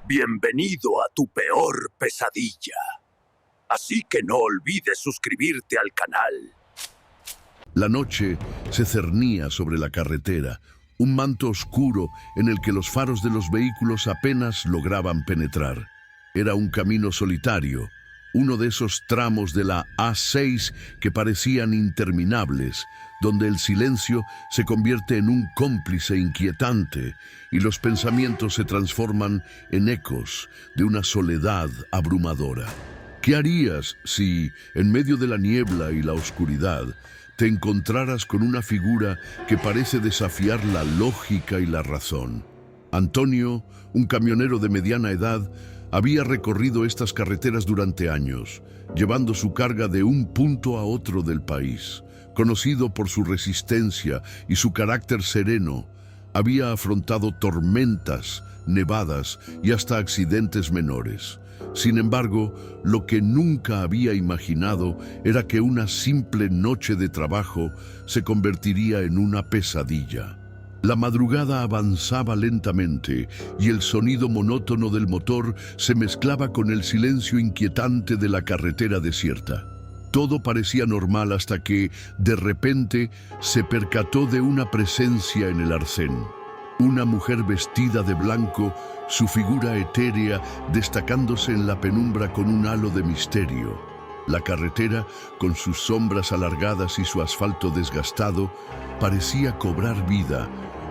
Bienvenido a tu peor pesadilla. Así que no olvides suscribirte al canal. La noche se cernía sobre la carretera, un manto oscuro en el que los faros de los vehículos apenas lograban penetrar. Era un camino solitario, uno de esos tramos de la A6 que parecían interminables, donde el silencio se convierte en un cómplice inquietante y los pensamientos se transforman en ecos de una soledad abrumadora. ¿Qué harías si, en medio de la niebla y la oscuridad, te encontraras con una figura que parece desafiar la lógica y la razón? Antonio, un camionero de mediana edad, había recorrido estas carreteras durante años, llevando su carga de un punto a otro del país. Conocido por su resistencia y su carácter sereno, había afrontado tormentas, nevadas y hasta accidentes menores. Sin embargo, lo que nunca había imaginado era que una simple noche de trabajo se convertiría en una pesadilla. La madrugada avanzaba lentamente y el sonido monótono del motor se mezclaba con el silencio inquietante de la carretera desierta. Todo parecía normal hasta que, de repente, se percató de una presencia en el arcén. Una mujer vestida de blanco, su figura etérea destacándose en la penumbra con un halo de misterio. La carretera, con sus sombras alargadas y su asfalto desgastado, parecía cobrar vida,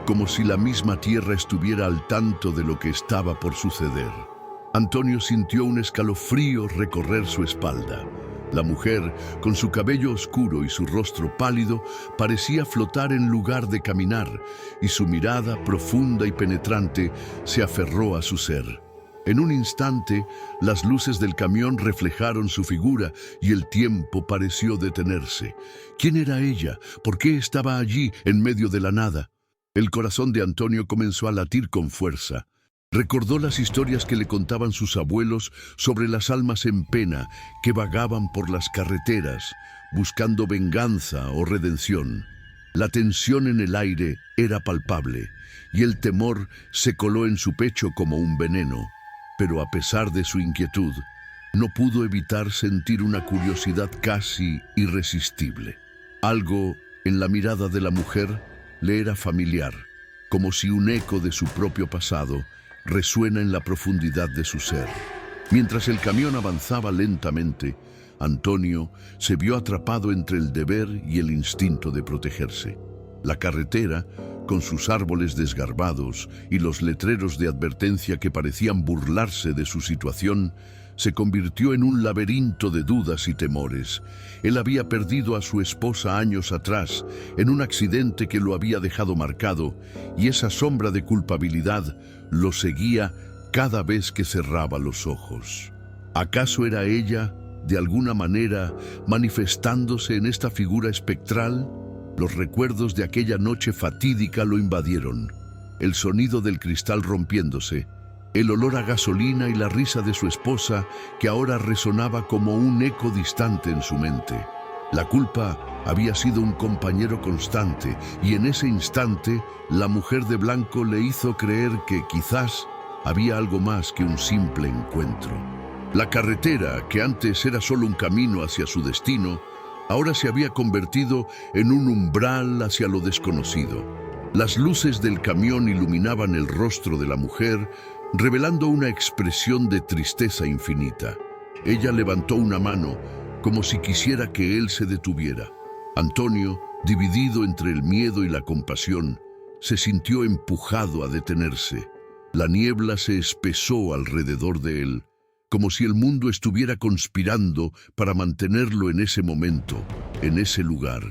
como si la misma tierra estuviera al tanto de lo que estaba por suceder. Antonio sintió un escalofrío recorrer su espalda. La mujer, con su cabello oscuro y su rostro pálido, parecía flotar en lugar de caminar, y su mirada, profunda y penetrante, se aferró a su ser. En un instante, las luces del camión reflejaron su figura y el tiempo pareció detenerse. ¿Quién era ella? ¿Por qué estaba allí, en medio de la nada? El corazón de Antonio comenzó a latir con fuerza. Recordó las historias que le contaban sus abuelos sobre las almas en pena que vagaban por las carreteras, buscando venganza o redención. La tensión en el aire era palpable, y el temor se coló en su pecho como un veneno. Pero a pesar de su inquietud, no pudo evitar sentir una curiosidad casi irresistible. Algo en la mirada de la mujer le era familiar, como si un eco de su propio pasado resuena en la profundidad de su ser. Mientras el camión avanzaba lentamente, Antonio se vio atrapado entre el deber y el instinto de protegerse. La carretera, con sus árboles desgarbados y los letreros de advertencia que parecían burlarse de su situación, se convirtió en un laberinto de dudas y temores. Él había perdido a su esposa años atrás, en un accidente que lo había dejado marcado, y esa sombra de culpabilidad lo seguía cada vez que cerraba los ojos. ¿Acaso era ella, de alguna manera, manifestándose en esta figura espectral? Los recuerdos de aquella noche fatídica lo invadieron. El sonido del cristal rompiéndose, el olor a gasolina y la risa de su esposa, que ahora resonaba como un eco distante en su mente. La culpa había sido un compañero constante, y en ese instante, la mujer de blanco le hizo creer que quizás había algo más que un simple encuentro. La carretera, que antes era solo un camino hacia su destino, ahora se había convertido en un umbral hacia lo desconocido. Las luces del camión iluminaban el rostro de la mujer, revelando una expresión de tristeza infinita. Ella levantó una mano, como si quisiera que él se detuviera. Antonio, dividido entre el miedo y la compasión, se sintió empujado a detenerse. La niebla se espesó alrededor de él, como si el mundo estuviera conspirando para mantenerlo en ese momento, en ese lugar.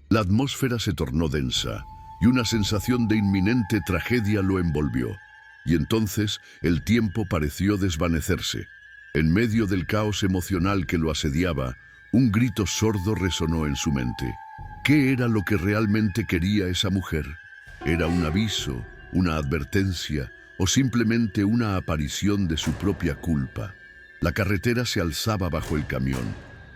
La atmósfera se tornó densa, y una sensación de inminente tragedia lo envolvió. Y entonces el tiempo pareció desvanecerse. En medio del caos emocional que lo asediaba, un grito sordo resonó en su mente. ¿Qué era lo que realmente quería esa mujer? ¿Era un aviso, una advertencia o simplemente una aparición de su propia culpa? La carretera se alzaba bajo el camión,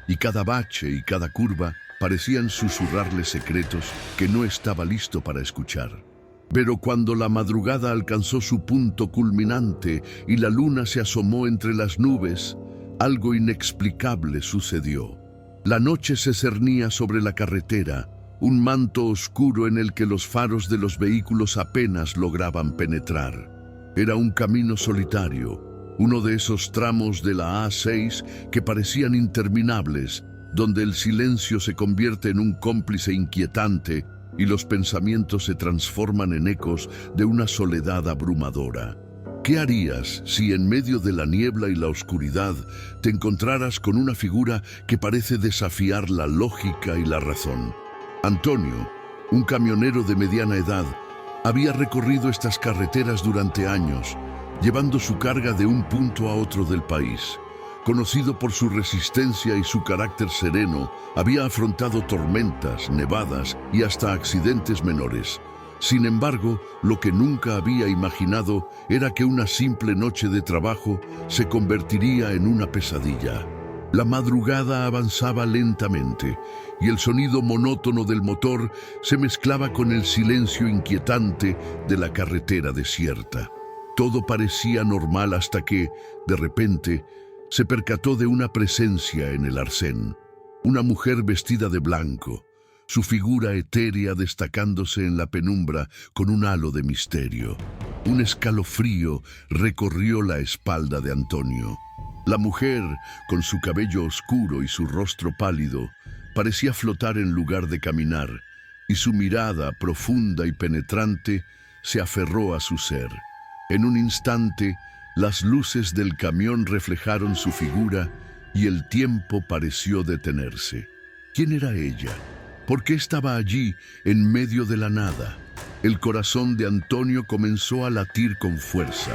y cada bache y cada curva parecían susurrarle secretos que no estaba listo para escuchar. Pero cuando la madrugada alcanzó su punto culminante y la luna se asomó entre las nubes, algo inexplicable sucedió. La noche se cernía sobre la carretera, un manto oscuro en el que los faros de los vehículos apenas lograban penetrar. Era un camino solitario, uno de esos tramos de la A6 que parecían interminables, donde el silencio se convierte en un cómplice inquietante y los pensamientos se transforman en ecos de una soledad abrumadora. ¿Qué harías si en medio de la niebla y la oscuridad te encontraras con una figura que parece desafiar la lógica y la razón? Antonio, un camionero de mediana edad, había recorrido estas carreteras durante años, llevando su carga de un punto a otro del país. Conocido por su resistencia y su carácter sereno, había afrontado tormentas, nevadas y hasta accidentes menores. Sin embargo, lo que nunca había imaginado era que una simple noche de trabajo se convertiría en una pesadilla. La madrugada avanzaba lentamente y el sonido monótono del motor se mezclaba con el silencio inquietante de la carretera desierta. Todo parecía normal hasta que, de repente, se percató de una presencia en el arcén. Una mujer vestida de blanco, su figura etérea destacándose en la penumbra con un halo de misterio. Un escalofrío recorrió la espalda de Antonio. La mujer, con su cabello oscuro y su rostro pálido, parecía flotar en lugar de caminar, y su mirada profunda y penetrante se aferró a su ser. En un instante, las luces del camión reflejaron su figura y el tiempo pareció detenerse. ¿Quién era ella? ¿Por qué estaba allí, en medio de la nada? El corazón de Antonio comenzó a latir con fuerza.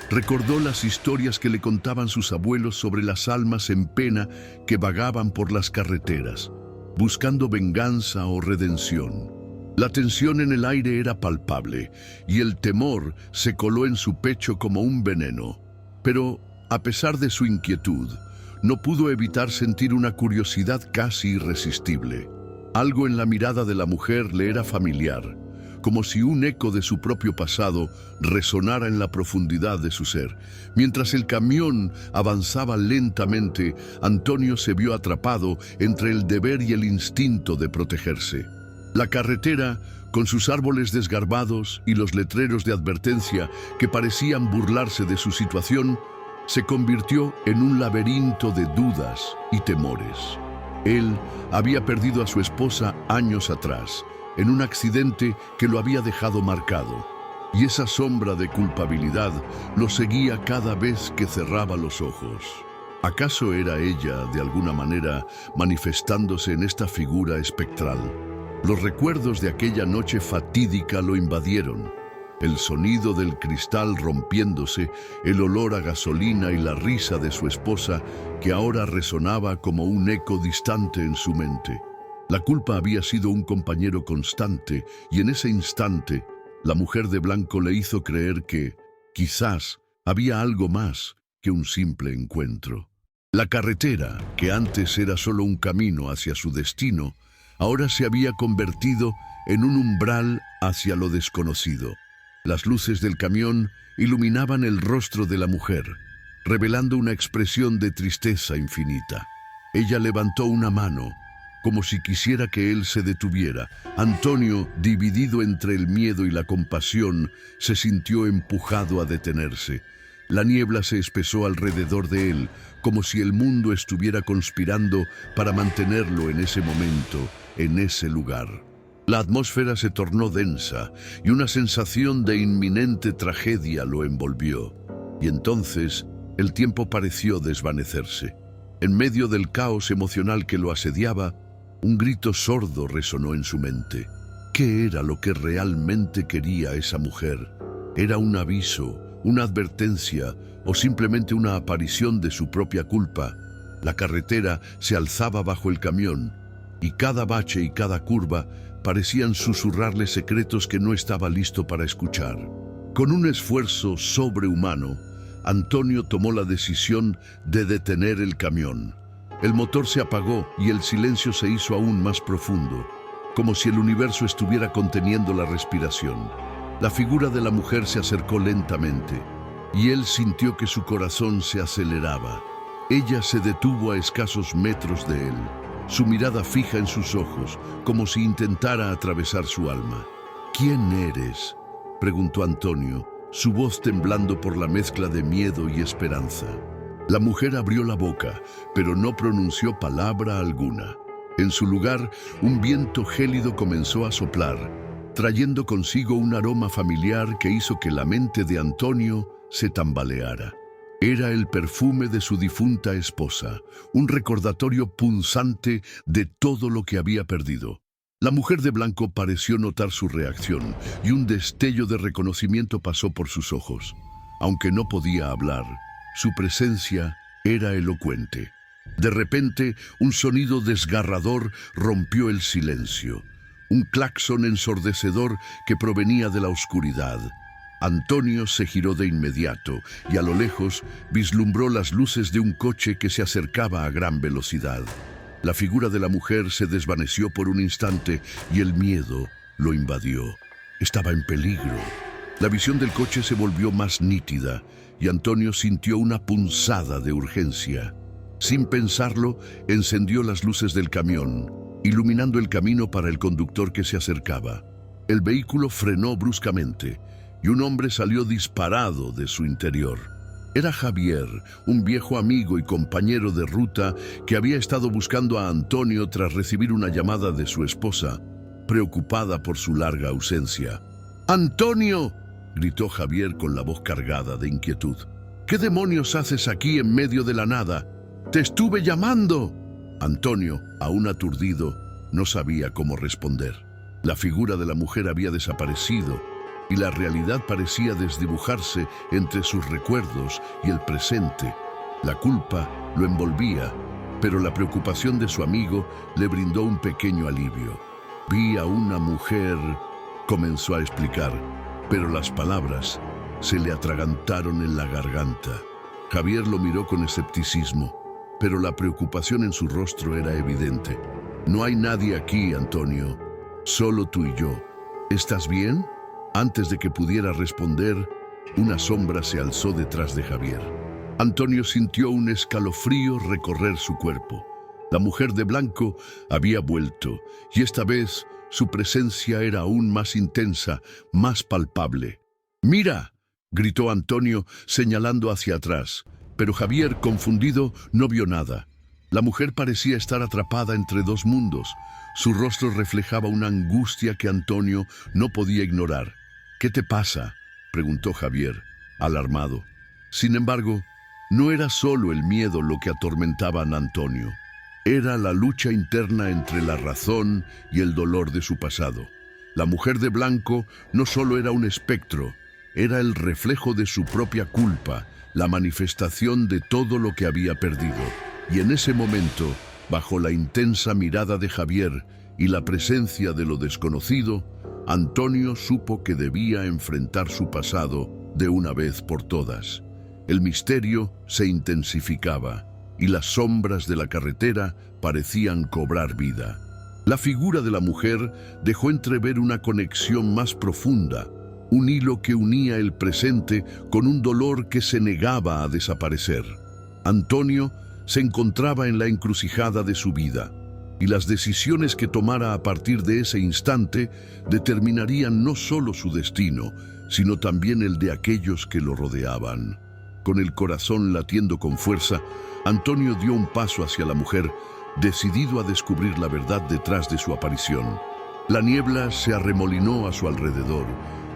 Recordó las historias que le contaban sus abuelos sobre las almas en pena que vagaban por las carreteras, buscando venganza o redención. La tensión en el aire era palpable y el temor se coló en su pecho como un veneno. Pero, a pesar de su inquietud, no pudo evitar sentir una curiosidad casi irresistible. Algo en la mirada de la mujer le era familiar, como si un eco de su propio pasado resonara en la profundidad de su ser. Mientras el camión avanzaba lentamente, Antonio se vio atrapado entre el deber y el instinto de protegerse. La carretera, con sus árboles desgarbados y los letreros de advertencia que parecían burlarse de su situación, se convirtió en un laberinto de dudas y temores. Él había perdido a su esposa años atrás, en un accidente que lo había dejado marcado, y esa sombra de culpabilidad lo seguía cada vez que cerraba los ojos. ¿Acaso era ella, de alguna manera, manifestándose en esta figura espectral? Los recuerdos de aquella noche fatídica lo invadieron. El sonido del cristal rompiéndose, el olor a gasolina y la risa de su esposa, que ahora resonaba como un eco distante en su mente. La culpa había sido un compañero constante, y en ese instante, la mujer de blanco le hizo creer que, quizás, había algo más que un simple encuentro. La carretera, que antes era solo un camino hacia su destino, ahora se había convertido en un umbral hacia lo desconocido. Las luces del camión iluminaban el rostro de la mujer, revelando una expresión de tristeza infinita. Ella levantó una mano, como si quisiera que él se detuviera. Antonio, dividido entre el miedo y la compasión, se sintió empujado a detenerse. La niebla se espesó alrededor de él, como si el mundo estuviera conspirando para mantenerlo en ese momento, en ese lugar. La atmósfera se tornó densa y una sensación de inminente tragedia lo envolvió. Y entonces, el tiempo pareció desvanecerse. En medio del caos emocional que lo asediaba, un grito sordo resonó en su mente. ¿Qué era lo que realmente quería esa mujer? ¿Era un aviso, una advertencia o simplemente una aparición de su propia culpa? La carretera se alzaba bajo el camión y cada bache y cada curva parecían susurrarle secretos que no estaba listo para escuchar. Con un esfuerzo sobrehumano, Antonio tomó la decisión de detener el camión. El motor se apagó y el silencio se hizo aún más profundo, como si el universo estuviera conteniendo la respiración. La figura de la mujer se acercó lentamente, y él sintió que su corazón se aceleraba. Ella se detuvo a escasos metros de él, su mirada fija en sus ojos, como si intentara atravesar su alma. «¿Quién eres?», preguntó Antonio, su voz temblando por la mezcla de miedo y esperanza. La mujer abrió la boca, pero no pronunció palabra alguna. En su lugar, un viento gélido comenzó a soplar, trayendo consigo un aroma familiar que hizo que la mente de Antonio se tambaleara. Era el perfume de su difunta esposa, un recordatorio punzante de todo lo que había perdido. La mujer de blanco pareció notar su reacción y un destello de reconocimiento pasó por sus ojos. Aunque no podía hablar, su presencia era elocuente. De repente, un sonido desgarrador rompió el silencio. Un claxon ensordecedor que provenía de la oscuridad. Antonio se giró de inmediato y a lo lejos vislumbró las luces de un coche que se acercaba a gran velocidad. La figura de la mujer se desvaneció por un instante y el miedo lo invadió. Estaba en peligro. La visión del coche se volvió más nítida y Antonio sintió una punzada de urgencia. Sin pensarlo, encendió las luces del camión, iluminando el camino para el conductor que se acercaba. El vehículo frenó bruscamente y un hombre salió disparado de su interior. Era Javier, un viejo amigo y compañero de ruta que había estado buscando a Antonio tras recibir una llamada de su esposa, preocupada por su larga ausencia. ¡Antonio!, gritó Javier con la voz cargada de inquietud. ¿Qué demonios haces aquí en medio de la nada? ¡Te estuve llamando! Antonio, aún aturdido, no sabía cómo responder. La figura de la mujer había desaparecido y la realidad parecía desdibujarse entre sus recuerdos y el presente. La culpa lo envolvía, pero la preocupación de su amigo le brindó un pequeño alivio. «Vi a una mujer», comenzó a explicar, pero las palabras se le atragantaron en la garganta. Javier lo miró con escepticismo, pero la preocupación en su rostro era evidente. «No hay nadie aquí, Antonio, solo tú y yo. ¿Estás bien?». Antes de que pudiera responder, una sombra se alzó detrás de Javier. Antonio sintió un escalofrío recorrer su cuerpo. La mujer de blanco había vuelto, y esta vez su presencia era aún más intensa, más palpable. «¡Mira!», gritó Antonio, señalando hacia atrás, pero Javier, confundido, no vio nada. La mujer parecía estar atrapada entre dos mundos. Su rostro reflejaba una angustia que Antonio no podía ignorar. «¿Qué te pasa?», preguntó Javier, alarmado. Sin embargo, no era solo el miedo lo que atormentaba a Antonio. Era la lucha interna entre la razón y el dolor de su pasado. La mujer de blanco no solo era un espectro, era el reflejo de su propia culpa, la manifestación de todo lo que había perdido. Y en ese momento, bajo la intensa mirada de Javier y la presencia de lo desconocido, Antonio supo que debía enfrentar su pasado de una vez por todas. El misterio se intensificaba y las sombras de la carretera parecían cobrar vida. La figura de la mujer dejó entrever una conexión más profunda, un hilo que unía el presente con un dolor que se negaba a desaparecer. Antonio se encontraba en la encrucijada de su vida, y las decisiones que tomara a partir de ese instante determinarían no solo su destino, sino también el de aquellos que lo rodeaban. Con el corazón latiendo con fuerza, Antonio dio un paso hacia la mujer, decidido a descubrir la verdad detrás de su aparición. La niebla se arremolinó a su alrededor,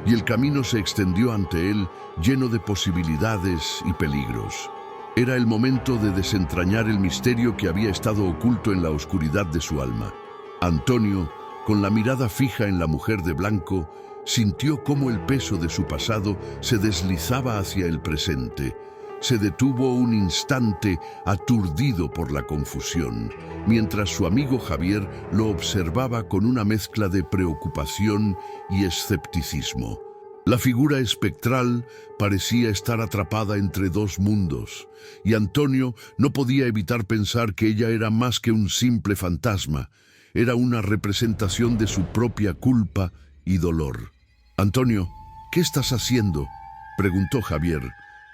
y el camino se extendió ante él lleno de posibilidades y peligros. Era el momento de desentrañar el misterio que había estado oculto en la oscuridad de su alma. Antonio, con la mirada fija en la mujer de blanco, sintió cómo el peso de su pasado se deslizaba hacia el presente. Se detuvo un instante aturdido por la confusión, mientras su amigo Javier lo observaba con una mezcla de preocupación y escepticismo. La figura espectral parecía estar atrapada entre dos mundos, y Antonio no podía evitar pensar que ella era más que un simple fantasma. Era una representación de su propia culpa y dolor. «Antonio», ¿Qué estás haciendo?, preguntó Javier,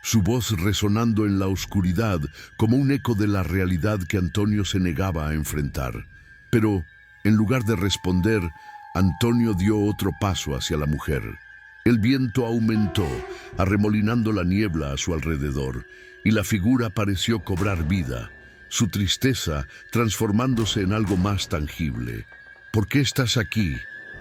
su voz resonando en la oscuridad como un eco de la realidad que Antonio se negaba a enfrentar. Pero, en lugar de responder, Antonio dio otro paso hacia la mujer. El viento aumentó, arremolinando la niebla a su alrededor, y la figura pareció cobrar vida, su tristeza transformándose en algo más tangible. ¿Por qué estás aquí?,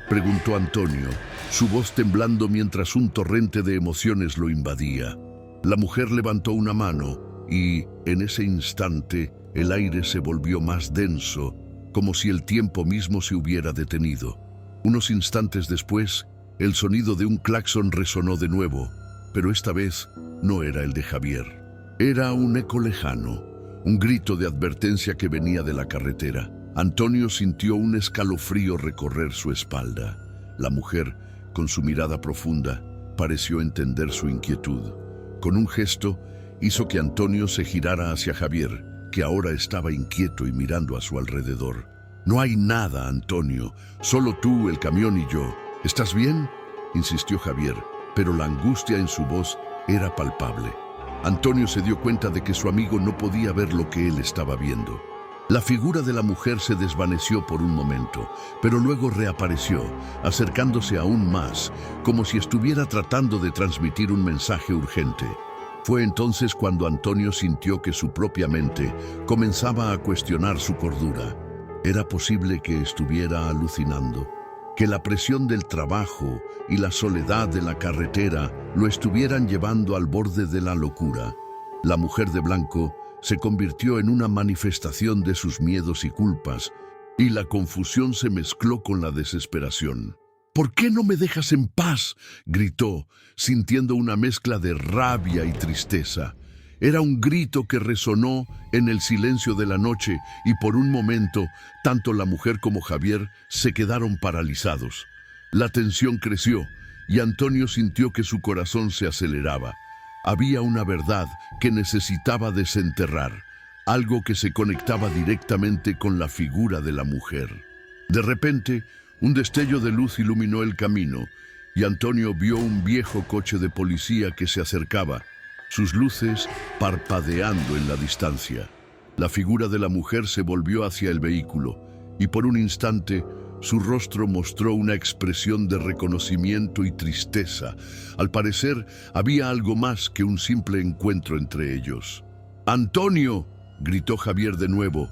preguntó Antonio, su voz temblando mientras un torrente de emociones lo invadía. La mujer levantó una mano y, en ese instante, el aire se volvió más denso, como si el tiempo mismo se hubiera detenido. Unos instantes después, el sonido de un claxon resonó de nuevo, pero esta vez no era el de Javier. Era un eco lejano, un grito de advertencia que venía de la carretera. Antonio sintió un escalofrío recorrer su espalda. La mujer, con su mirada profunda, pareció entender su inquietud. Con un gesto, hizo que Antonio se girara hacia Javier, que ahora estaba inquieto y mirando a su alrededor. «No hay nada, Antonio. Solo tú, el camión y yo. ¿Estás bien?», insistió Javier, pero la angustia en su voz era palpable. Antonio se dio cuenta de que su amigo no podía ver lo que él estaba viendo. La figura de la mujer se desvaneció por un momento, pero luego reapareció, acercándose aún más, como si estuviera tratando de transmitir un mensaje urgente. Fue entonces cuando Antonio sintió que su propia mente comenzaba a cuestionar su cordura. Era posible que estuviera alucinando, que la presión del trabajo y la soledad de la carretera lo estuvieran llevando al borde de la locura. La mujer de blanco se convirtió en una manifestación de sus miedos y culpas, y la confusión se mezcló con la desesperación. «¿Por qué no me dejas en paz?», gritó, sintiendo una mezcla de rabia y tristeza. Era un grito que resonó en el silencio de la noche y por un momento, tanto la mujer como Javier se quedaron paralizados. La tensión creció y Antonio sintió que su corazón se aceleraba. Había una verdad que necesitaba desenterrar, algo que se conectaba directamente con la figura de la mujer. De repente, un destello de luz iluminó el camino y Antonio vio un viejo coche de policía que se acercaba, sus luces parpadeando en la distancia. La figura de la mujer se volvió hacia el vehículo y por un instante su rostro mostró una expresión de reconocimiento y tristeza. Al parecer, había algo más que un simple encuentro entre ellos. «¡Antonio!», gritó Javier de nuevo.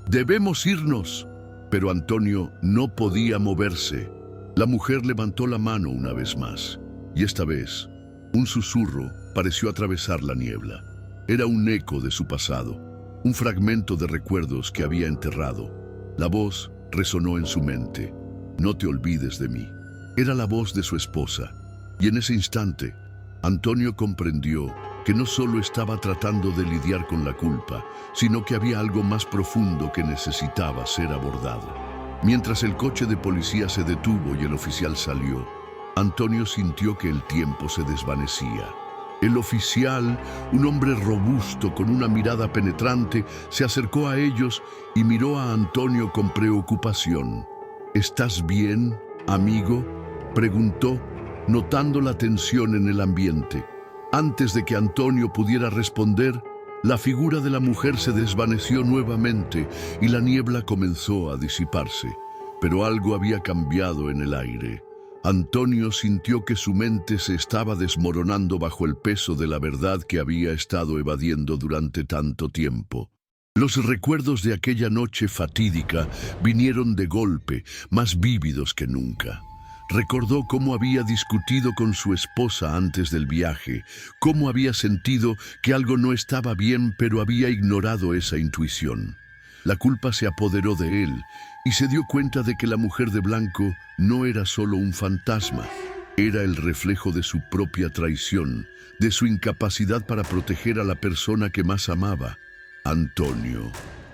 «¡Debemos irnos!». Pero Antonio no podía moverse. La mujer levantó la mano una vez más, y esta vez, un susurro pareció atravesar la niebla. Era un eco de su pasado, un fragmento de recuerdos que había enterrado. La voz resonó en su mente. «No te olvides de mí». Era la voz de su esposa, y en ese instante, Antonio comprendió que no solo estaba tratando de lidiar con la culpa, sino que había algo más profundo que necesitaba ser abordado. Mientras el coche de policía se detuvo y el oficial salió, Antonio sintió que el tiempo se desvanecía. El oficial, un hombre robusto con una mirada penetrante, se acercó a ellos y miró a Antonio con preocupación. «¿Estás bien, amigo?», preguntó, notando la tensión en el ambiente. Antes de que Antonio pudiera responder, la figura de la mujer se desvaneció nuevamente y la niebla comenzó a disiparse. Pero algo había cambiado en el aire. Antonio sintió que su mente se estaba desmoronando bajo el peso de la verdad que había estado evadiendo durante tanto tiempo. Los recuerdos de aquella noche fatídica vinieron de golpe, más vívidos que nunca. Recordó cómo había discutido con su esposa antes del viaje, cómo había sentido que algo no estaba bien, pero había ignorado esa intuición. La culpa se apoderó de él y se dio cuenta de que la mujer de blanco no era solo un fantasma, era el reflejo de su propia traición, de su incapacidad para proteger a la persona que más amaba. «Antonio,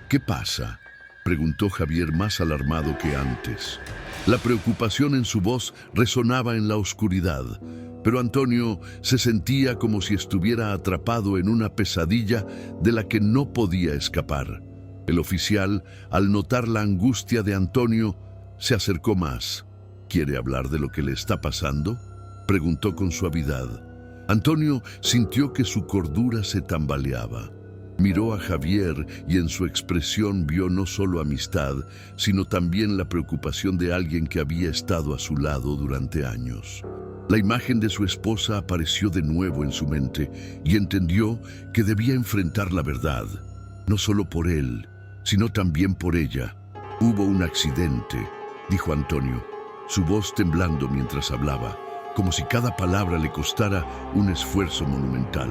¿qué pasa?», preguntó Javier más alarmado que antes. La preocupación en su voz resonaba en la oscuridad, pero Antonio se sentía como si estuviera atrapado en una pesadilla de la que no podía escapar. El oficial, al notar la angustia de Antonio, se acercó más. «¿Quiere hablar de lo que le está pasando?», preguntó con suavidad. Antonio sintió que su cordura se tambaleaba. Miró a Javier y en su expresión vio no solo amistad, sino también la preocupación de alguien que había estado a su lado durante años. La imagen de su esposa apareció de nuevo en su mente y entendió que debía enfrentar la verdad, no solo por él, sino también por ella. «Hubo un accidente», dijo Antonio, su voz temblando mientras hablaba, como si cada palabra le costara un esfuerzo monumental.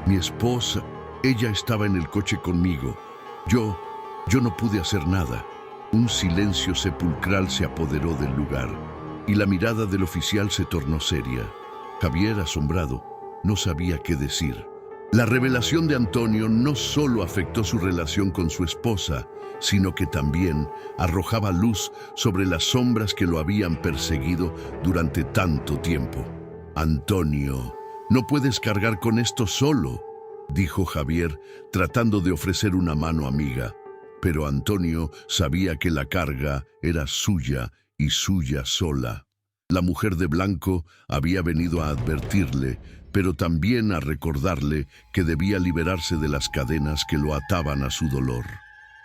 «Mi esposa, ella estaba en el coche conmigo. Yo no pude hacer nada». Un silencio sepulcral se apoderó del lugar y la mirada del oficial se tornó seria. Javier, asombrado, no sabía qué decir. La revelación de Antonio no solo afectó su relación con su esposa, sino que también arrojaba luz sobre las sombras que lo habían perseguido durante tanto tiempo. «Antonio, no puedes cargar con esto solo», dijo Javier, tratando de ofrecer una mano amiga. Pero Antonio sabía que la carga era suya y suya sola. La mujer de blanco había venido a advertirle, pero también a recordarle que debía liberarse de las cadenas que lo ataban a su dolor.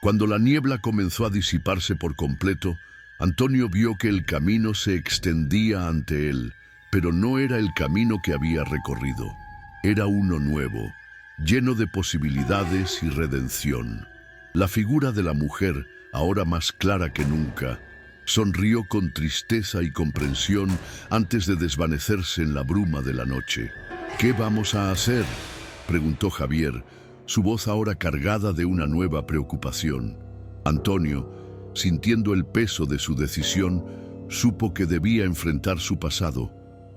Cuando la niebla comenzó a disiparse por completo, Antonio vio que el camino se extendía ante él, pero no era el camino que había recorrido. Era uno nuevo, lleno de posibilidades y redención. La figura de la mujer, ahora más clara que nunca, sonrió con tristeza y comprensión antes de desvanecerse en la bruma de la noche. «¿Qué vamos a hacer?», preguntó Javier, su voz ahora cargada de una nueva preocupación. Antonio, sintiendo el peso de su decisión, supo que debía enfrentar su pasado,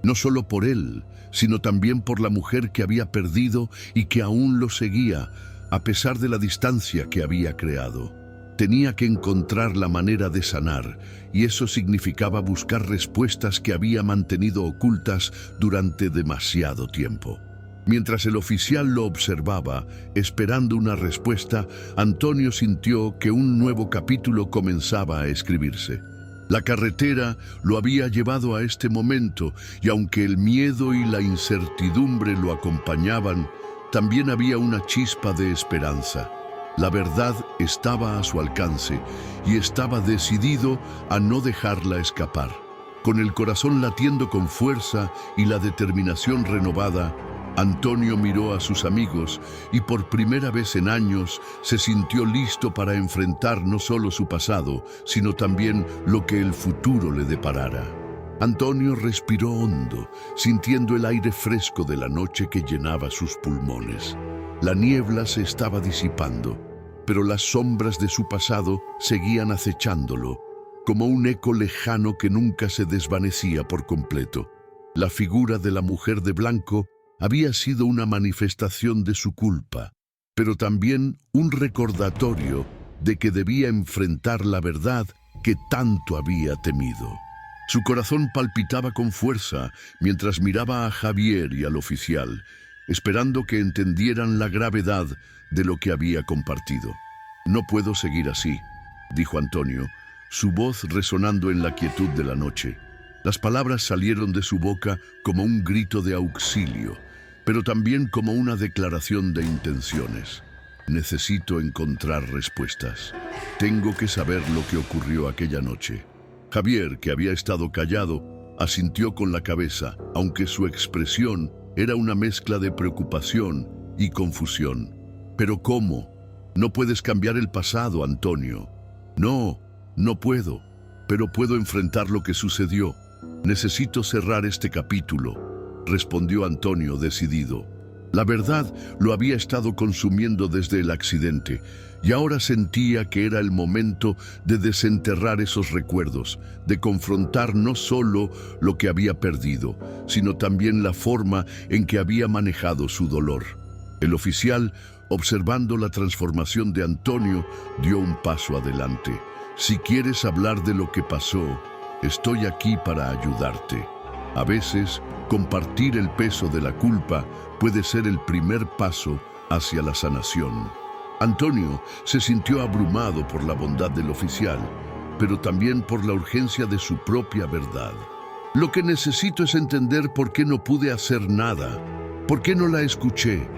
no solo por él, sino también por la mujer que había perdido y que aún lo seguía, a pesar de la distancia que había creado. Tenía que encontrar la manera de sanar, y eso significaba buscar respuestas que había mantenido ocultas durante demasiado tiempo. Mientras el oficial lo observaba, esperando una respuesta, Antonio sintió que un nuevo capítulo comenzaba a escribirse. La carretera lo había llevado a este momento, y aunque el miedo y la incertidumbre lo acompañaban, también había una chispa de esperanza. La verdad estaba a su alcance y estaba decidido a no dejarla escapar. Con el corazón latiendo con fuerza y la determinación renovada, Antonio miró a sus amigos y por primera vez en años se sintió listo para enfrentar no solo su pasado, sino también lo que el futuro le deparara. Antonio respiró hondo, sintiendo el aire fresco de la noche que llenaba sus pulmones. La niebla se estaba disipando, pero las sombras de su pasado seguían acechándolo, como un eco lejano que nunca se desvanecía por completo. La figura de la mujer de blanco había sido una manifestación de su culpa, pero también un recordatorio de que debía enfrentar la verdad que tanto había temido. Su corazón palpitaba con fuerza mientras miraba a Javier y al oficial, esperando que entendieran la gravedad de lo que había compartido. «No puedo seguir así», dijo Antonio, su voz resonando en la quietud de la noche. Las palabras salieron de su boca como un grito de auxilio, pero también como una declaración de intenciones. «Necesito encontrar respuestas. Tengo que saber lo que ocurrió aquella noche». Javier, que había estado callado, asintió con la cabeza, aunque su expresión era una mezcla de preocupación y confusión. «¿Pero cómo? No puedes cambiar el pasado, Antonio». No puedo, pero puedo enfrentar lo que sucedió. Necesito cerrar este capítulo», respondió Antonio decidido. La verdad lo había estado consumiendo desde el accidente, y ahora sentía que era el momento de desenterrar esos recuerdos, de confrontar no solo lo que había perdido, sino también la forma en que había manejado su dolor. El oficial, observando la transformación de Antonio, dio un paso adelante. «Si quieres hablar de lo que pasó, estoy aquí para ayudarte». A veces, compartir el peso de la culpa puede ser el primer paso hacia la sanación. Antonio se sintió abrumado por la bondad del oficial, pero también por la urgencia de su propia verdad. Lo que necesito es entender por qué no pude hacer nada, por qué no la escuché,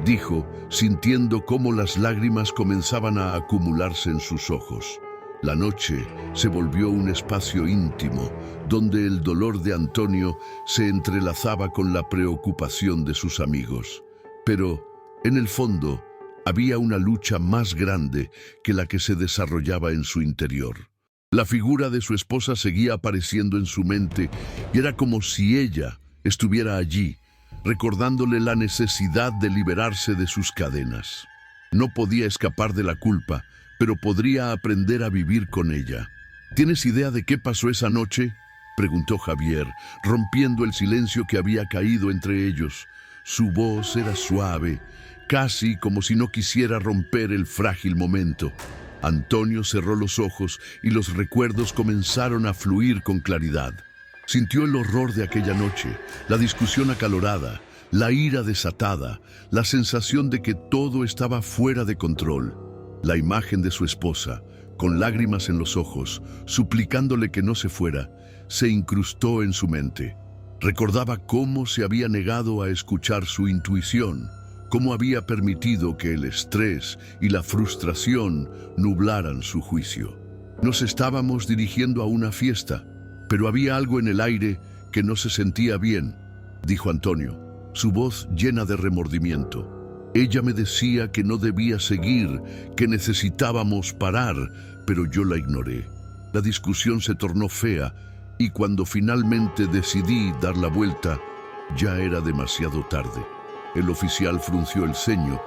dijo, sintiendo cómo las lágrimas comenzaban a acumularse en sus ojos. La noche se volvió un espacio íntimo, donde el dolor de Antonio se entrelazaba con la preocupación de sus amigos. Pero, en el fondo, había una lucha más grande que la que se desarrollaba en su interior. La figura de su esposa seguía apareciendo en su mente y era como si ella estuviera allí, recordándole la necesidad de liberarse de sus cadenas. No podía escapar de la culpa, pero podría aprender a vivir con ella. ¿Tienes idea de qué pasó esa noche?, preguntó Javier, rompiendo el silencio que había caído entre ellos. Su voz era suave, casi como si no quisiera romper el frágil momento. Antonio cerró los ojos y los recuerdos comenzaron a fluir con claridad. Sintió el horror de aquella noche, la discusión acalorada, la ira desatada, la sensación de que todo estaba fuera de control. La imagen de su esposa, con lágrimas en los ojos, suplicándole que no se fuera, se incrustó en su mente. Recordaba cómo se había negado a escuchar su intuición, cómo había permitido que el estrés y la frustración nublaran su juicio. Nos estábamos dirigiendo a una fiesta, pero había algo en el aire que no se sentía bien, dijo Antonio, su voz llena de remordimiento. Ella me decía que no debía seguir, que necesitábamos parar, pero yo la ignoré. La discusión se tornó fea y cuando finalmente decidí dar la vuelta, ya era demasiado tarde. El oficial frunció el ceño,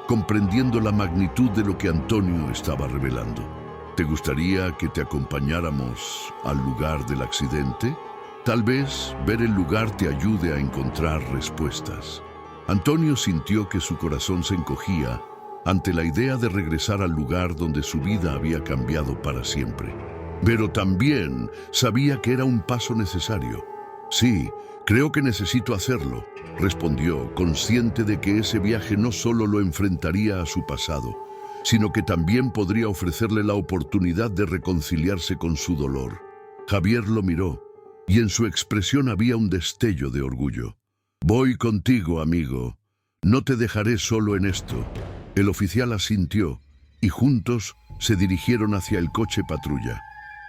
comprendiendo la magnitud de lo que Antonio estaba revelando. ¿Te gustaría que te acompañáramos al lugar del accidente? Tal vez ver el lugar te ayude a encontrar respuestas. Antonio sintió que su corazón se encogía ante la idea de regresar al lugar donde su vida había cambiado para siempre. Pero también sabía que era un paso necesario. Sí, creo que necesito hacerlo, respondió, consciente de que ese viaje no solo lo enfrentaría a su pasado, sino que también podría ofrecerle la oportunidad de reconciliarse con su dolor. Javier lo miró, y en su expresión había un destello de orgullo. Voy contigo, amigo. No te dejaré solo en esto. El oficial asintió, y juntos se dirigieron hacia el coche patrulla.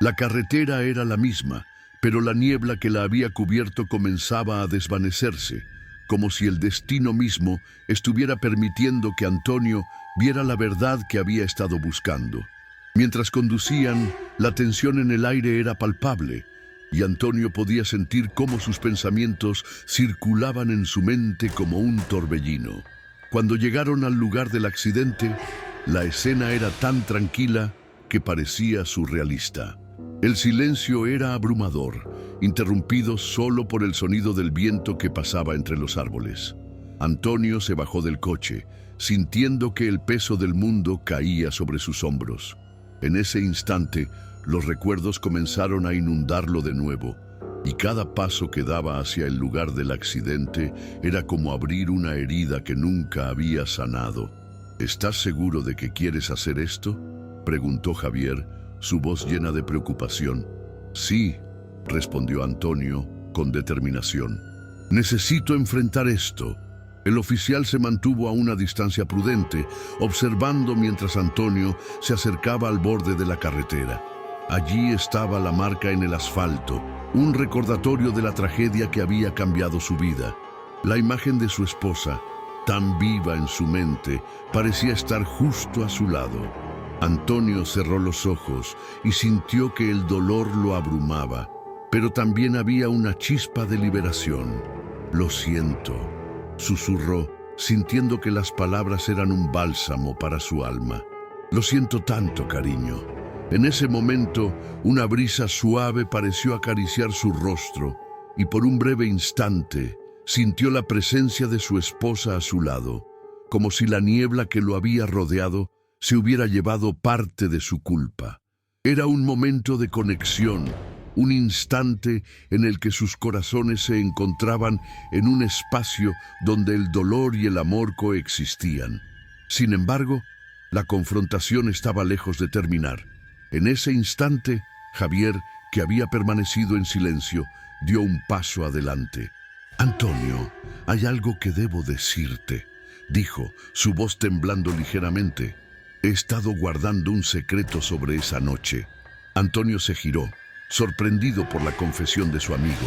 La carretera era la misma, pero la niebla que la había cubierto comenzaba a desvanecerse, como si el destino mismo estuviera permitiendo que Antonio viera la verdad que había estado buscando. Mientras conducían, la tensión en el aire era palpable, y Antonio podía sentir cómo sus pensamientos circulaban en su mente como un torbellino. Cuando llegaron al lugar del accidente, la escena era tan tranquila que parecía surrealista. El silencio era abrumador, interrumpido solo por el sonido del viento que pasaba entre los árboles. Antonio se bajó del coche, sintiendo que el peso del mundo caía sobre sus hombros. En ese instante, los recuerdos comenzaron a inundarlo de nuevo, y cada paso que daba hacia el lugar del accidente era como abrir una herida que nunca había sanado. ¿Estás seguro de que quieres hacer esto?, preguntó Javier, su voz llena de preocupación. Sí, respondió Antonio con determinación. Necesito enfrentar esto. El oficial se mantuvo a una distancia prudente, observando mientras Antonio se acercaba al borde de la carretera. Allí estaba la marca en el asfalto, un recordatorio de la tragedia que había cambiado su vida. La imagen de su esposa, tan viva en su mente, parecía estar justo a su lado. Antonio cerró los ojos y sintió que el dolor lo abrumaba, pero también había una chispa de liberación. Lo siento, susurró, sintiendo que las palabras eran un bálsamo para su alma. Lo siento tanto, cariño. En ese momento, una brisa suave pareció acariciar su rostro, y por un breve instante sintió la presencia de su esposa a su lado, como si la niebla que lo había rodeado se hubiera llevado parte de su culpa. Era un momento de conexión, un instante en el que sus corazones se encontraban en un espacio donde el dolor y el amor coexistían. Sin embargo, la confrontación estaba lejos de terminar. En ese instante, Javier, que había permanecido en silencio, dio un paso adelante. «Antonio, hay algo que debo decirte», dijo, su voz temblando ligeramente. «He estado guardando un secreto sobre esa noche». Antonio se giró, sorprendido por la confesión de su amigo.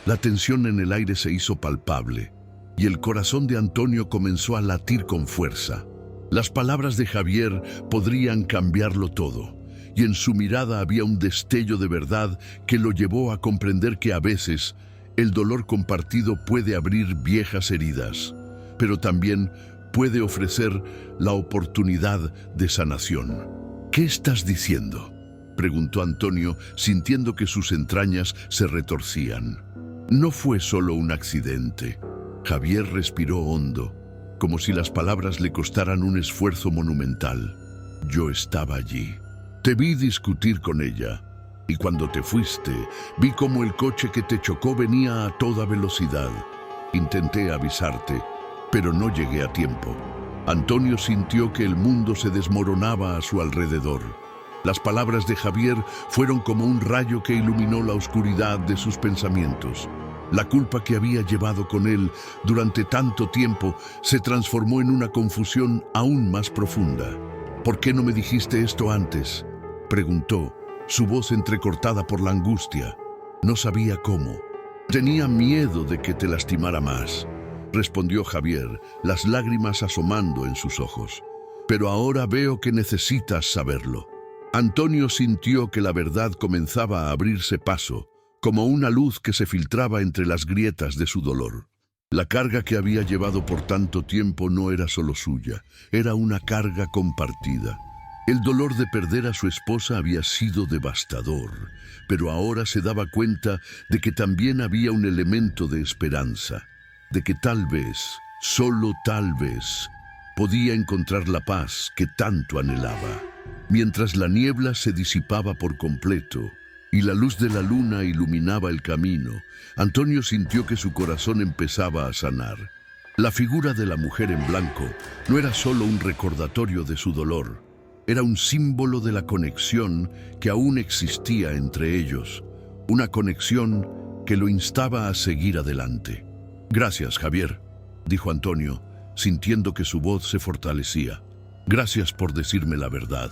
La tensión en el aire se hizo palpable, y el corazón de Antonio comenzó a latir con fuerza. Las palabras de Javier podrían cambiarlo todo, y en su mirada había un destello de verdad que lo llevó a comprender que a veces el dolor compartido puede abrir viejas heridas, pero también puede ofrecer la oportunidad de sanación. «¿Qué estás diciendo?», preguntó Antonio, sintiendo que sus entrañas se retorcían. «No fue solo un accidente». Javier respiró hondo, como si las palabras le costaran un esfuerzo monumental. «Yo estaba allí. Te vi discutir con ella, y cuando te fuiste, vi cómo el coche que te chocó venía a toda velocidad. Intenté avisarte, pero no llegué a tiempo». Antonio sintió que el mundo se desmoronaba a su alrededor. Las palabras de Javier fueron como un rayo que iluminó la oscuridad de sus pensamientos. La culpa que había llevado con él durante tanto tiempo se transformó en una confusión aún más profunda. «¿Por qué no me dijiste esto antes?», preguntó, su voz entrecortada por la angustia. «No sabía cómo. Tenía miedo de que te lastimara más», respondió Javier, las lágrimas asomando en sus ojos. «Pero ahora veo que necesitas saberlo». Antonio sintió que la verdad comenzaba a abrirse paso, como una luz que se filtraba entre las grietas de su dolor. La carga que había llevado por tanto tiempo no era solo suya, era una carga compartida. El dolor de perder a su esposa había sido devastador, pero ahora se daba cuenta de que también había un elemento de esperanza, de que tal vez, solo tal vez, podía encontrar la paz que tanto anhelaba. Mientras la niebla se disipaba por completo y la luz de la luna iluminaba el camino, Antonio sintió que su corazón empezaba a sanar. La figura de la mujer en blanco no era solo un recordatorio de su dolor, era un símbolo de la conexión que aún existía entre ellos, una conexión que lo instaba a seguir adelante. «Gracias, Javier», dijo Antonio, sintiendo que su voz se fortalecía. «Gracias por decirme la verdad.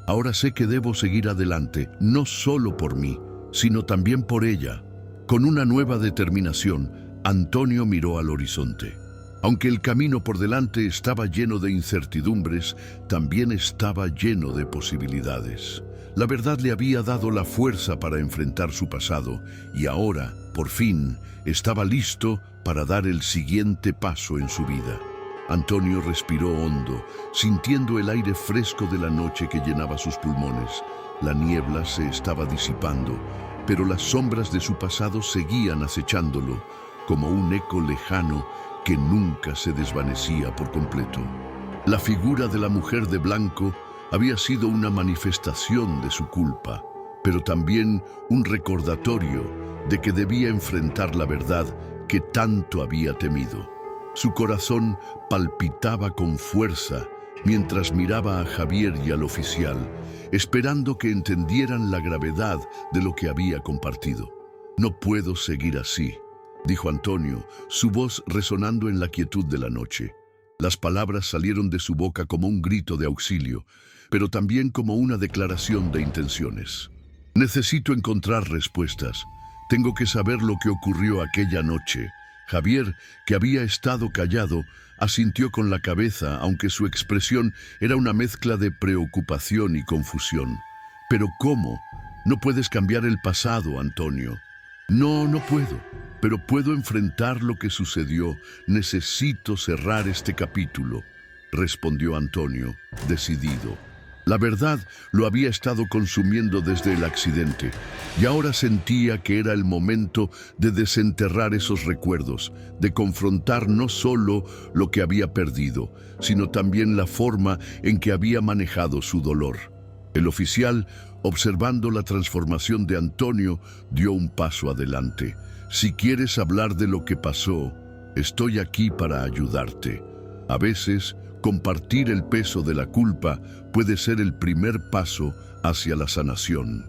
Ahora sé que debo seguir adelante, no solo por mí, sino también por ella». Con una nueva determinación, Antonio miró al horizonte. Aunque el camino por delante estaba lleno de incertidumbres, también estaba lleno de posibilidades. La verdad le había dado la fuerza para enfrentar su pasado, y ahora, por fin, estaba listo para dar el siguiente paso en su vida. Antonio respiró hondo, sintiendo el aire fresco de la noche que llenaba sus pulmones. La niebla se estaba disipando, pero las sombras de su pasado seguían acechándolo, como un eco lejano que nunca se desvanecía por completo. La figura de la mujer de blanco había sido una manifestación de su culpa, pero también un recordatorio de que debía enfrentar la verdad que tanto había temido. Su corazón palpitaba con fuerza mientras miraba a Javier y al oficial, esperando que entendieran la gravedad de lo que había compartido. «No puedo seguir así», dijo Antonio, su voz resonando en la quietud de la noche. Las palabras salieron de su boca como un grito de auxilio, pero también como una declaración de intenciones. «Necesito encontrar respuestas. Tengo que saber lo que ocurrió aquella noche». Javier, que había estado callado, asintió con la cabeza, aunque su expresión era una mezcla de preocupación y confusión. «¿Pero cómo? No puedes cambiar el pasado, Antonio». «No, no puedo, pero puedo enfrentar lo que sucedió. Necesito cerrar este capítulo», respondió Antonio, decidido. La verdad lo había estado consumiendo desde el accidente, y ahora sentía que era el momento de desenterrar esos recuerdos, de confrontar no solo lo que había perdido, sino también la forma en que había manejado su dolor. El oficial, observando la transformación de Antonio, dio un paso adelante. «Si quieres hablar de lo que pasó, estoy aquí para ayudarte. A veces, compartir el peso de la culpa puede ser el primer paso hacia la sanación».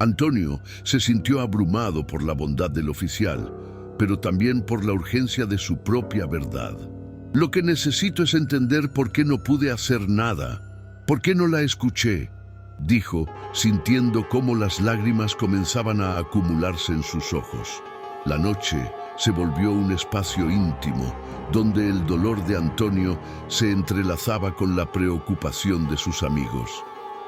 Antonio se sintió abrumado por la bondad del oficial, pero también por la urgencia de su propia verdad. Lo que necesito es entender por qué no pude hacer nada, por qué no la escuché, dijo, sintiendo cómo las lágrimas comenzaban a acumularse en sus ojos. La noche se volvió un espacio íntimo, donde el dolor de Antonio se entrelazaba con la preocupación de sus amigos.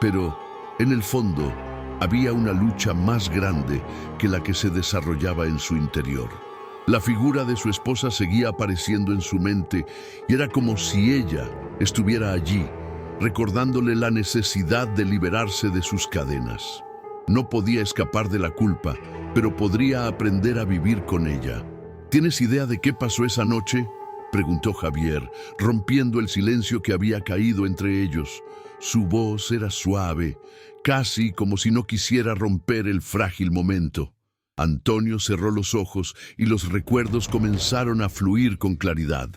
Pero, en el fondo, había una lucha más grande que la que se desarrollaba en su interior. La figura de su esposa seguía apareciendo en su mente y era como si ella estuviera allí, recordándole la necesidad de liberarse de sus cadenas. No podía escapar de la culpa, pero podría aprender a vivir con ella. ¿Tienes idea de qué pasó esa noche?, preguntó Javier, rompiendo el silencio que había caído entre ellos. Su voz era suave, casi como si no quisiera romper el frágil momento. Antonio cerró los ojos y los recuerdos comenzaron a fluir con claridad.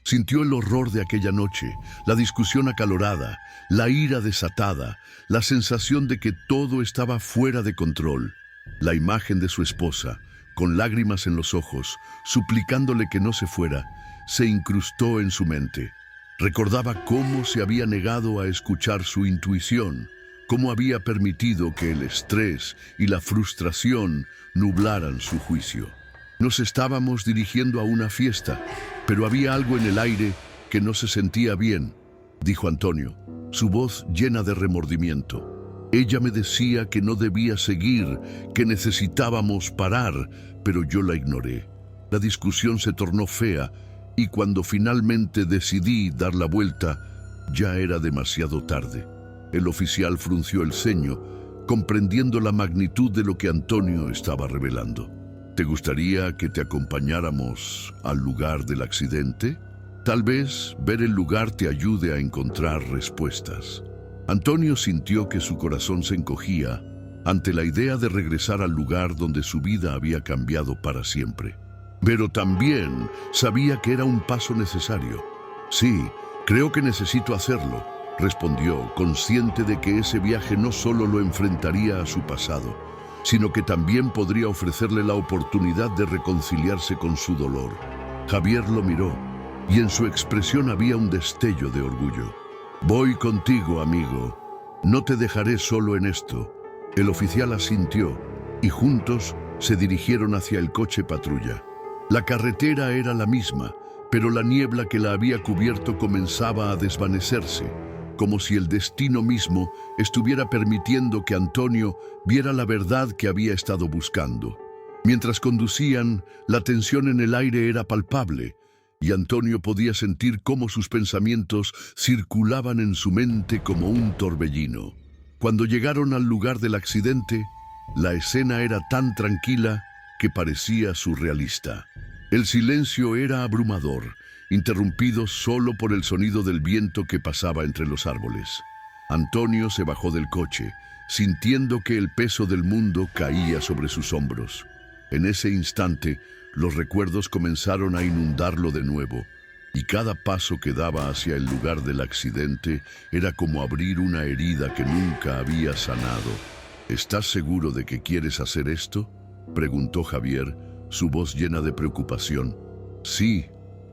Sintió el horror de aquella noche, la discusión acalorada, la ira desatada, la sensación de que todo estaba fuera de control. La imagen de su esposa, con lágrimas en los ojos, suplicándole que no se fuera, se incrustó en su mente. Recordaba cómo se había negado a escuchar su intuición, cómo había permitido que el estrés y la frustración nublaran su juicio. Nos estábamos dirigiendo a una fiesta, pero había algo en el aire que no se sentía bien, dijo Antonio, su voz llena de remordimiento. Ella me decía que no debía seguir, que necesitábamos parar, pero yo la ignoré. La discusión se tornó fea y cuando finalmente decidí dar la vuelta, ya era demasiado tarde. El oficial frunció el ceño, comprendiendo la magnitud de lo que Antonio estaba revelando. ¿Te gustaría que te acompañáramos al lugar del accidente? Tal vez ver el lugar te ayude a encontrar respuestas. Antonio sintió que su corazón se encogía ante la idea de regresar al lugar donde su vida había cambiado para siempre. Pero también sabía que era un paso necesario. Sí, creo que necesito hacerlo, respondió, consciente de que ese viaje no solo lo enfrentaría a su pasado, sino que también podría ofrecerle la oportunidad de reconciliarse con su dolor. Javier lo miró, y en su expresión había un destello de orgullo. Voy contigo, amigo. No te dejaré solo en esto. El oficial asintió, y juntos se dirigieron hacia el coche patrulla. La carretera era la misma, pero la niebla que la había cubierto comenzaba a desvanecerse, como si el destino mismo estuviera permitiendo que Antonio viera la verdad que había estado buscando. Mientras conducían, la tensión en el aire era palpable, y Antonio podía sentir cómo sus pensamientos circulaban en su mente como un torbellino. Cuando llegaron al lugar del accidente, la escena era tan tranquila que parecía surrealista. El silencio era abrumador, interrumpido solo por el sonido del viento que pasaba entre los árboles. Antonio se bajó del coche, sintiendo que el peso del mundo caía sobre sus hombros. En ese instante, los recuerdos comenzaron a inundarlo de nuevo, y cada paso que daba hacia el lugar del accidente era como abrir una herida que nunca había sanado. ¿Estás seguro de que quieres hacer esto?, preguntó Javier, su voz llena de preocupación. Sí,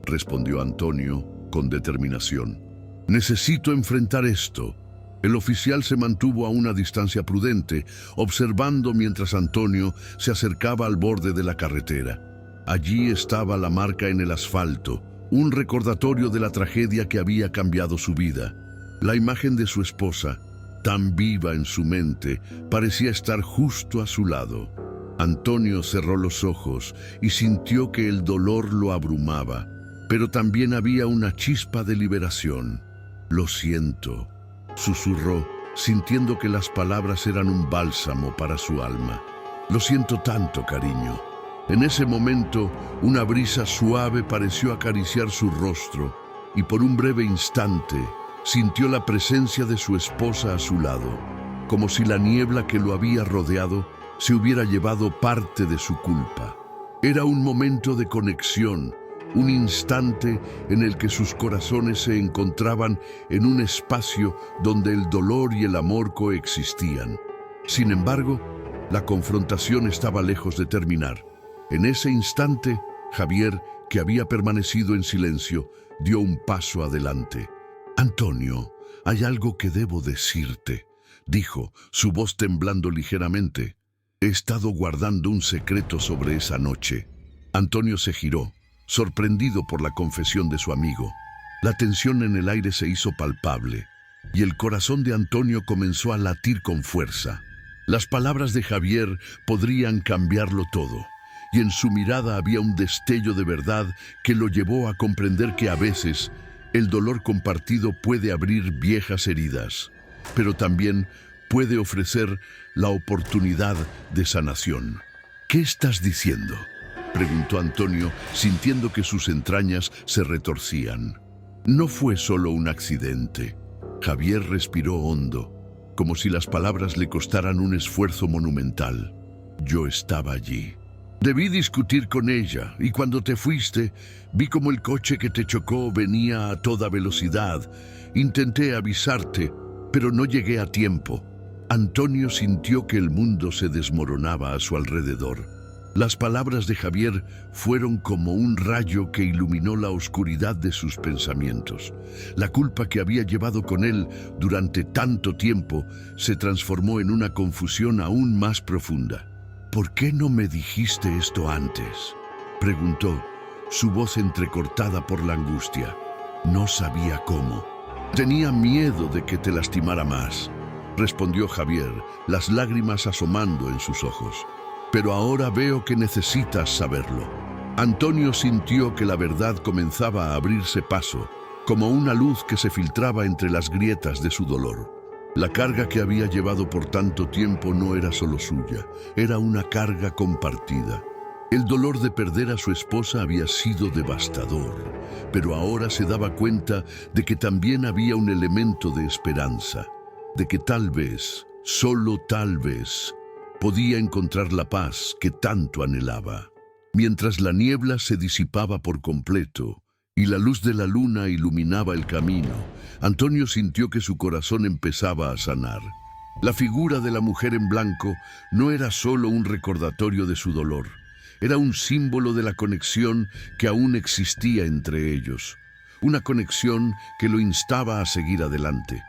respondió Antonio con determinación. Necesito enfrentar esto. El oficial se mantuvo a una distancia prudente, observando mientras Antonio se acercaba al borde de la carretera. Allí estaba la marca en el asfalto, un recordatorio de la tragedia que había cambiado su vida. La imagen de su esposa, tan viva en su mente, parecía estar justo a su lado. Antonio cerró los ojos y sintió que el dolor lo abrumaba, pero también había una chispa de liberación. «Lo siento», susurró, sintiendo que las palabras eran un bálsamo para su alma. «Lo siento tanto, cariño». En ese momento, una brisa suave pareció acariciar su rostro, y por un breve instante sintió la presencia de su esposa a su lado, como si la niebla que lo había rodeado se hubiera llevado parte de su culpa. Era un momento de conexión, un instante en el que sus corazones se encontraban en un espacio donde el dolor y el amor coexistían. Sin embargo, La confrontación estaba lejos de terminar. En ese instante, Javier, que había permanecido en silencio, dio un paso adelante. «Antonio, hay algo que debo decirte», dijo, su voz temblando ligeramente. «He estado guardando un secreto sobre esa noche». Antonio se giró, sorprendido por la confesión de su amigo. La tensión en el aire se hizo palpable, y el corazón de Antonio comenzó a latir con fuerza. Las palabras de Javier podrían cambiarlo todo, y en su mirada había un destello de verdad que lo llevó a comprender que a veces el dolor compartido puede abrir viejas heridas, pero también puede ofrecer la oportunidad de sanación. «¿Qué estás diciendo?», preguntó Antonio, sintiendo que sus entrañas se retorcían. «No fue solo un accidente». Javier respiró hondo, como si las palabras le costaran un esfuerzo monumental. «Yo estaba allí. Debí discutir con ella, y cuando te fuiste, vi como el coche que te chocó venía a toda velocidad. Intenté avisarte, pero no llegué a tiempo». Antonio sintió que el mundo se desmoronaba a su alrededor. Las palabras de Javier fueron como un rayo que iluminó la oscuridad de sus pensamientos. La culpa que había llevado con él durante tanto tiempo se transformó en una confusión aún más profunda. «¿Por qué no me dijiste esto antes?», preguntó, su voz entrecortada por la angustia. «No sabía cómo. Tenía miedo de que te lastimara más», respondió Javier, las lágrimas asomando en sus ojos. «Pero ahora veo que necesitas saberlo». Antonio sintió que la verdad comenzaba a abrirse paso, como una luz que se filtraba entre las grietas de su dolor. La carga que había llevado por tanto tiempo no era solo suya, era una carga compartida. El dolor de perder a su esposa había sido devastador, pero ahora se daba cuenta de que también había un elemento de esperanza, de que tal vez, solo tal vez, podía encontrar la paz que tanto anhelaba. Mientras la niebla se disipaba por completo y la luz de la luna iluminaba el camino, Antonio sintió que su corazón empezaba a sanar. La figura de la mujer en blanco no era solo un recordatorio de su dolor, era un símbolo de la conexión que aún existía entre ellos, una conexión que lo instaba a seguir adelante.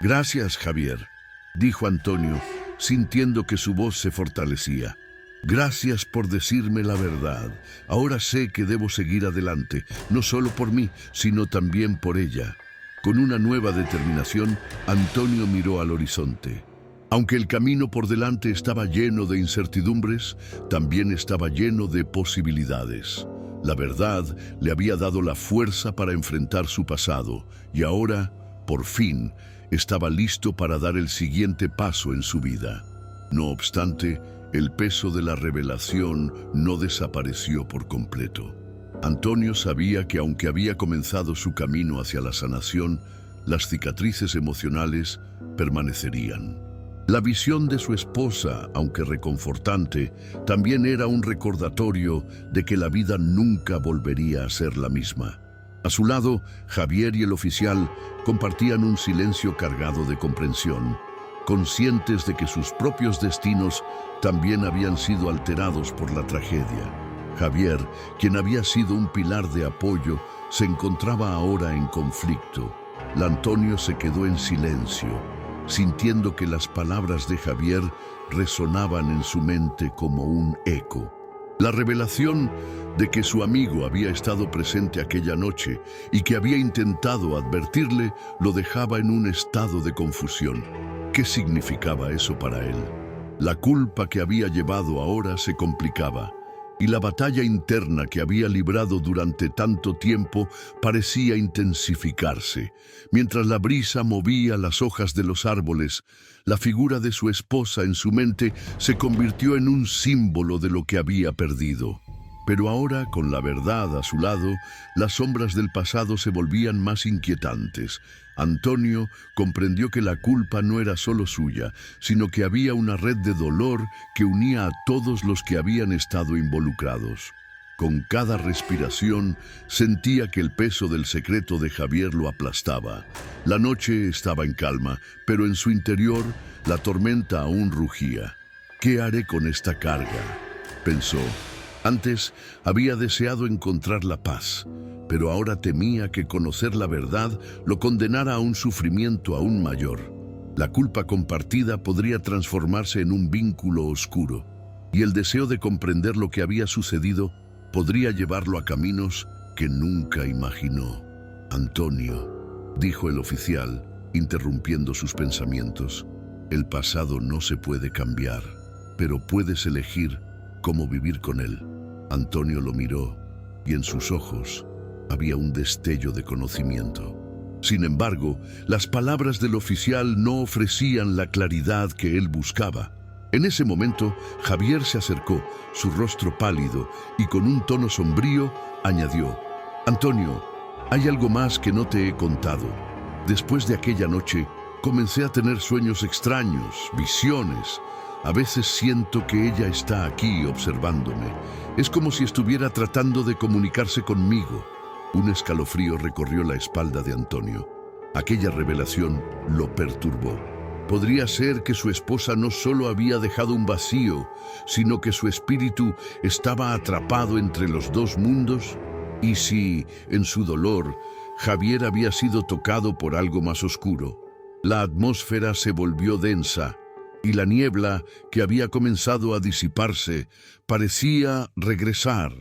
«Gracias, Javier», dijo Antonio, sintiendo que su voz se fortalecía. «Gracias por decirme la verdad. Ahora sé que debo seguir adelante, no solo por mí, sino también por ella». Con una nueva determinación, Antonio miró al horizonte. Aunque el camino por delante estaba lleno de incertidumbres, también estaba lleno de posibilidades. La verdad le había dado la fuerza para enfrentar su pasado, y ahora, por fin, estaba listo para dar el siguiente paso en su vida. No obstante, el peso de la revelación no desapareció por completo. Antonio sabía que aunque había comenzado su camino hacia la sanación, las cicatrices emocionales permanecerían. La visión de su esposa, aunque reconfortante, también era un recordatorio de que la vida nunca volvería a ser la misma. A su lado, Javier y el oficial compartían un silencio cargado de comprensión, conscientes de que sus propios destinos también habían sido alterados por la tragedia. Javier, quien había sido un pilar de apoyo, se encontraba ahora en conflicto. Antonio se quedó en silencio, sintiendo que las palabras de Javier resonaban en su mente como un eco. La revelación de que su amigo había estado presente aquella noche y que había intentado advertirle lo dejaba en un estado de confusión. ¿Qué significaba eso para él? La culpa que había llevado ahora se complicaba, y la batalla interna que había librado durante tanto tiempo parecía intensificarse. Mientras la brisa movía las hojas de los árboles, la figura de su esposa en su mente se convirtió en un símbolo de lo que había perdido. Pero ahora, con la verdad a su lado, las sombras del pasado se volvían más inquietantes. Antonio comprendió que la culpa no era solo suya, sino que había una red de dolor que unía a todos los que habían estado involucrados. Con cada respiración sentía que el peso del secreto de Javier lo aplastaba. La noche estaba en calma, pero en su interior la tormenta aún rugía. ¿Qué haré con esta carga?, pensó. Antes había deseado encontrar la paz, pero ahora temía que conocer la verdad lo condenara a un sufrimiento aún mayor. La culpa compartida podría transformarse en un vínculo oscuro, y el deseo de comprender lo que había sucedido podría llevarlo a caminos que nunca imaginó. «Antonio», dijo el oficial, interrumpiendo sus pensamientos, «el pasado no se puede cambiar, pero puedes elegir cómo vivir con él». Antonio lo miró, y en sus ojos había un destello de conocimiento. Sin embargo, las palabras del oficial no ofrecían la claridad que él buscaba. En ese momento, Javier se acercó, su rostro pálido, y con un tono sombrío añadió: «Antonio, hay algo más que no te he contado. Después de aquella noche, comencé a tener sueños extraños, visiones. A veces siento que ella está aquí observándome. Es como si estuviera tratando de comunicarse conmigo». Un escalofrío recorrió la espalda de Antonio. Aquella revelación lo perturbó. ¿Podría ser que su esposa no solo había dejado un vacío, sino que su espíritu estaba atrapado entre los dos mundos? ¿Y si, en su dolor, Javier había sido tocado por algo más oscuro? La atmósfera se volvió densa, y la niebla, que había comenzado a disiparse, parecía regresar,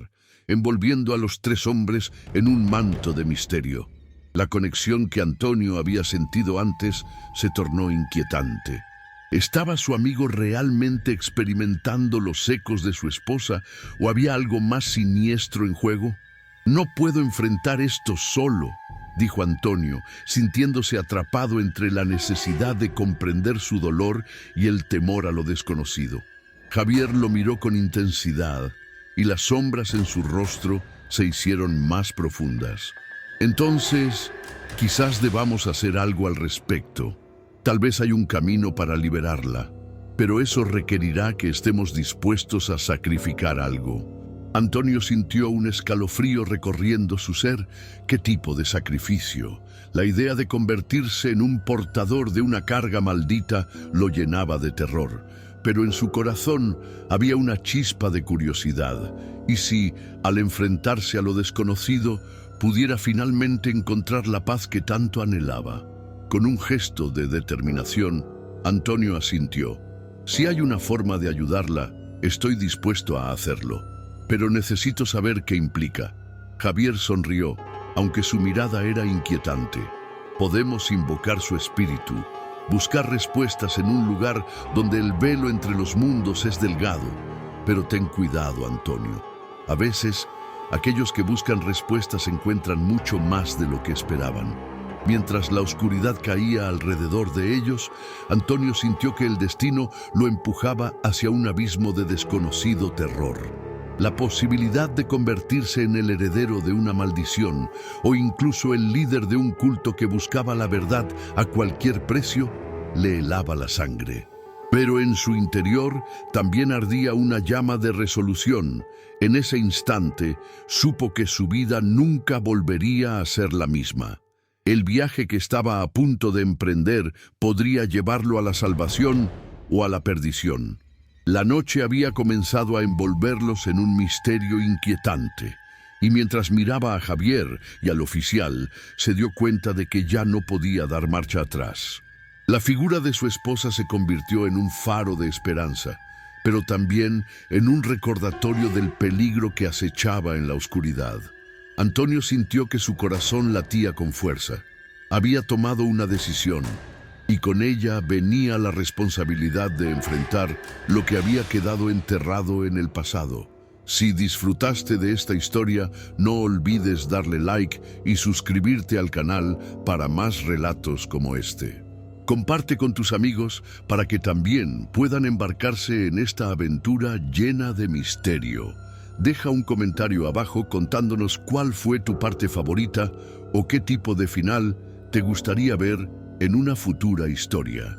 envolviendo a los tres hombres en un manto de misterio. La conexión que Antonio había sentido antes se tornó inquietante. ¿Estaba su amigo realmente experimentando los ecos de su esposa o había algo más siniestro en juego? «No puedo enfrentar esto solo», dijo Antonio, sintiéndose atrapado entre la necesidad de comprender su dolor y el temor a lo desconocido. Javier lo miró con intensidad, y las sombras en su rostro se hicieron más profundas. «Entonces, quizás debamos hacer algo al respecto. Tal vez hay un camino para liberarla, pero eso requerirá que estemos dispuestos a sacrificar algo». Antonio sintió un escalofrío recorriendo su ser. ¿Qué tipo de sacrificio? La idea de convertirse en un portador de una carga maldita lo llenaba de terror. Pero en su corazón había una chispa de curiosidad. ¿Y si, al enfrentarse a lo desconocido, pudiera finalmente encontrar la paz que tanto anhelaba? Con un gesto de determinación, Antonio asintió. «Si hay una forma de ayudarla, estoy dispuesto a hacerlo. Pero necesito saber qué implica». Javier sonrió, aunque su mirada era inquietante. «Podemos invocar su espíritu, buscar respuestas en un lugar donde el velo entre los mundos es delgado. Pero ten cuidado, Antonio. A veces, aquellos que buscan respuestas encuentran mucho más de lo que esperaban». Mientras la oscuridad caía alrededor de ellos, Antonio sintió que el destino lo empujaba hacia un abismo de desconocido terror. La posibilidad de convertirse en el heredero de una maldición o incluso el líder de un culto que buscaba la verdad a cualquier precio le helaba la sangre. Pero en su interior también ardía una llama de resolución. En ese instante supo que su vida nunca volvería a ser la misma. El viaje que estaba a punto de emprender podría llevarlo a la salvación o a la perdición. La noche había comenzado a envolverlos en un misterio inquietante, y mientras miraba a Javier y al oficial, se dio cuenta de que ya no podía dar marcha atrás. La figura de su esposa se convirtió en un faro de esperanza, pero también en un recordatorio del peligro que acechaba en la oscuridad. Antonio sintió que su corazón latía con fuerza. Había tomado una decisión, y con ella venía la responsabilidad de enfrentar lo que había quedado enterrado en el pasado. Si disfrutaste de esta historia, no olvides darle like y suscribirte al canal para más relatos como este. Comparte con tus amigos para que también puedan embarcarse en esta aventura llena de misterio. Deja un comentario abajo contándonos cuál fue tu parte favorita o qué tipo de final te gustaría ver en una futura historia.